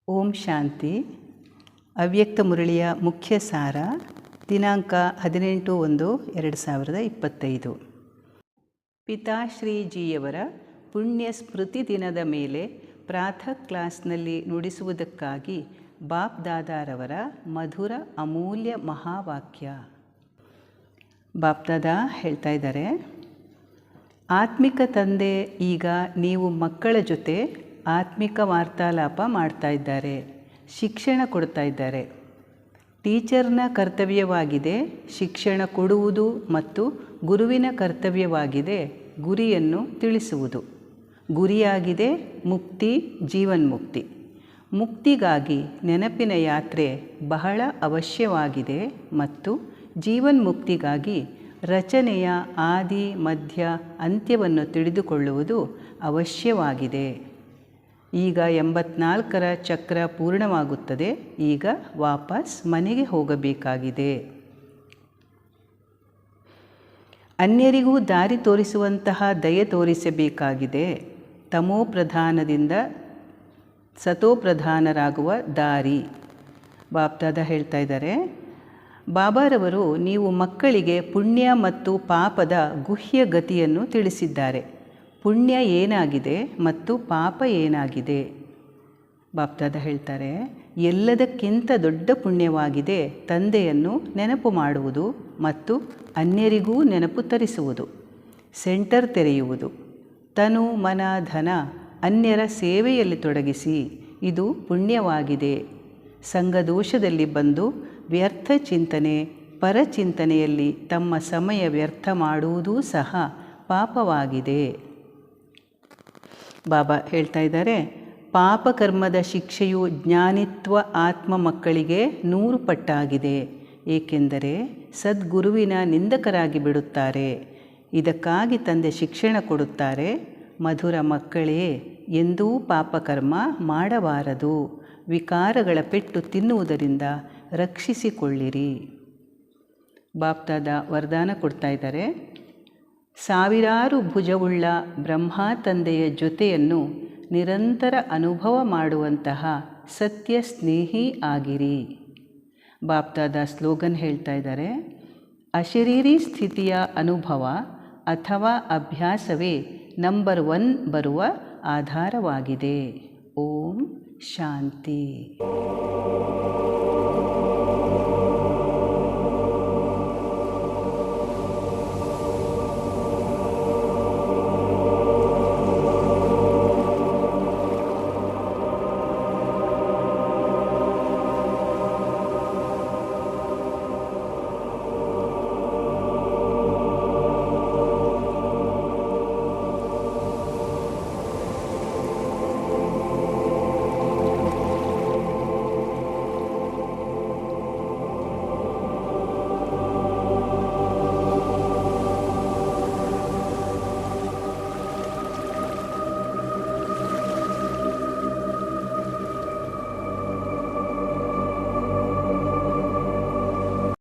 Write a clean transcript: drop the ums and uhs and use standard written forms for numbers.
ಓಂ ಶಾಂತಿ. ಅವ್ಯಕ್ತ ಮುರಳಿಯ ಮುಖ್ಯ ಸಾರ ದಿನಾಂಕ 18/1/2025. ಪಿತಾಶ್ರೀಜಿಯವರ ಪುಣ್ಯ ಸ್ಮೃತಿ ದಿನದ ಮೇಲೆ ಪ್ರಾತಃ ಕ್ಲಾಸ್ನಲ್ಲಿ ನುಡಿಸುವುದಕ್ಕಾಗಿ ಬಾಪ್ ದಾದಾರವರ ಮಧುರ ಅಮೂಲ್ಯ ಮಹಾವಾಕ್ಯ. ಬಾಪ್ ದಾದಾ ಹೇಳ್ತಾ ಇದ್ದಾರೆ, ಆತ್ಮಿಕ ತಂದೆ ಈಗ ನೀವು ಮಕ್ಕಳ ಜೊತೆ ಆತ್ಮಿಕ ವಾರ್ತಾಲಾಪ ಮಾಡ್ತಾ ಇದ್ದಾರೆ, ಶಿಕ್ಷಣ ಕೊಡ್ತಾ ಇದ್ದಾರೆ. ಟೀಚರ್ನ ಕರ್ತವ್ಯವಾಗಿದೆ ಶಿಕ್ಷಣ ಕೊಡುವುದು ಮತ್ತು ಗುರುವಿನ ಕರ್ತವ್ಯವಾಗಿದೆ ಗುರಿಯನ್ನು ತಿಳಿಸುವುದು. ಗುರಿಯಾಗಿದೆ ಮುಕ್ತಿ, ಜೀವನ್ಮುಕ್ತಿ. ಮುಕ್ತಿಗಾಗಿ ನೆನಪಿನ ಯಾತ್ರೆ ಬಹಳ ಅವಶ್ಯವಾಗಿದೆ ಮತ್ತು ಜೀವನ್ಮುಕ್ತಿಗಾಗಿ ರಚನೆಯ ಆದಿ ಮಧ್ಯ ಅಂತ್ಯವನ್ನು ತಿಳಿದುಕೊಳ್ಳುವುದು ಅವಶ್ಯವಾಗಿದೆ. ಈಗ 84ರ ಚಕ್ರ ಪೂರ್ಣವಾಗುತ್ತದೆ. ಈಗ ವಾಪಸ್ ಮನೆಗೆ ಹೋಗಬೇಕಾಗಿದೆ. ಅನ್ಯರಿಗೂ ದಾರಿ ತೋರಿಸುವಂತಹ ದಯೆ ತೋರಿಸಬೇಕಾಗಿದೆ. ತಮೋಪ್ರಧಾನದಿಂದ ಸತೋಪ್ರಧಾನರಾಗುವ ದಾರಿ. ಬಾಪ್ದಾದ ಹೇಳ್ತಾ ಇದ್ದಾರೆ, ಬಾಬಾರವರು ನೀವು ಮಕ್ಕಳಿಗೆ ಪುಣ್ಯ ಮತ್ತು ಪಾಪದ ಗುಹ್ಯ ಗತಿಯನ್ನು ತಿಳಿಸಿದ್ದಾರೆ. ಪುಣ್ಯ ಏನಾಗಿದೆ ಮತ್ತು ಪಾಪ ಏನಾಗಿದೆ. ಬಾಪ್ದಾದ ಹೇಳ್ತಾರೆ, ಎಲ್ಲದಕ್ಕಿಂತ ದೊಡ್ಡ ಪುಣ್ಯವಾಗಿದೆ ತಂದೆಯನ್ನು ನೆನಪು ಮಾಡುವುದು ಮತ್ತು ಅನ್ಯರಿಗೂ ನೆನಪು ತರಿಸುವುದು, ಸೆಂಟರ್ ತೆರೆಯುವುದು. ತನು ಮನ ಧನ ಅನ್ಯರ ಸೇವೆಯಲ್ಲಿ ತೊಡಗಿಸಿ, ಇದು ಪುಣ್ಯವಾಗಿದೆ. ಸಂಘದೋಷದಲ್ಲಿ ಬಂದು ವ್ಯರ್ಥ ಚಿಂತನೆ ಪರಚಿಂತನೆಯಲ್ಲಿ ತಮ್ಮ ಸಮಯ ವ್ಯರ್ಥ ಮಾಡುವುದೂ ಸಹ ಪಾಪವಾಗಿದೆ. ಬಾಬಾ ಹೇಳ್ತಾ ಇದ್ದಾರೆ, ಪಾಪಕರ್ಮದ ಶಿಕ್ಷೆಯು ಜ್ಞಾನಿತ್ವ ಆತ್ಮ ಮಕ್ಕಳಿಗೆ 100 ಪಟ್ಟಾಗಿದೆ. ಏಕೆಂದರೆ ಸದ್ಗುರುವಿನ ನಿಂದಕರಾಗಿ ಬಿಡುತ್ತಾರೆ. ಇದಕ್ಕಾಗಿ ತಂದೆ ಶಿಕ್ಷಣ ಕೊಡುತ್ತಾರೆ, ಮಧುರ ಮಕ್ಕಳೇ, ಎಂದೂ ಪಾಪಕರ್ಮ ಮಾಡಬಾರದು. ವಿಕಾರಗಳ ಪೆಟ್ಟು ತಿನ್ನುವುದರಿಂದ ರಕ್ಷಿಸಿಕೊಳ್ಳಿರಿ. ಬಾಪ್ದಾದ ವರದಾನ ಕೊಡ್ತಾ ಇದ್ದಾರೆ, ಸಾವಿರಾರು ಭುಜವುಳ್ಳ ಬ್ರಹ್ಮ ತಂದೆಯ ಜೊತೆಯನ್ನು ನಿರಂತರ ಅನುಭವ ಮಾಡುವಂತಹ ಸತ್ಯ ಸ್ನೇಹಿ ಆಗಿರಿ. ಬಾಪ್ದಾದ ಸ್ಲೋಗನ್ ಹೇಳ್ತಾ ಇದ್ದಾರೆ, ಅಶರೀರಿ ಸ್ಥಿತಿಯ ಅನುಭವ ಅಥವಾ ಅಭ್ಯಾಸವೇ ನಂಬರ್ 1 ಬರುವ ಆಧಾರವಾಗಿದೆ. ಓಂ ಶಾಂತಿ.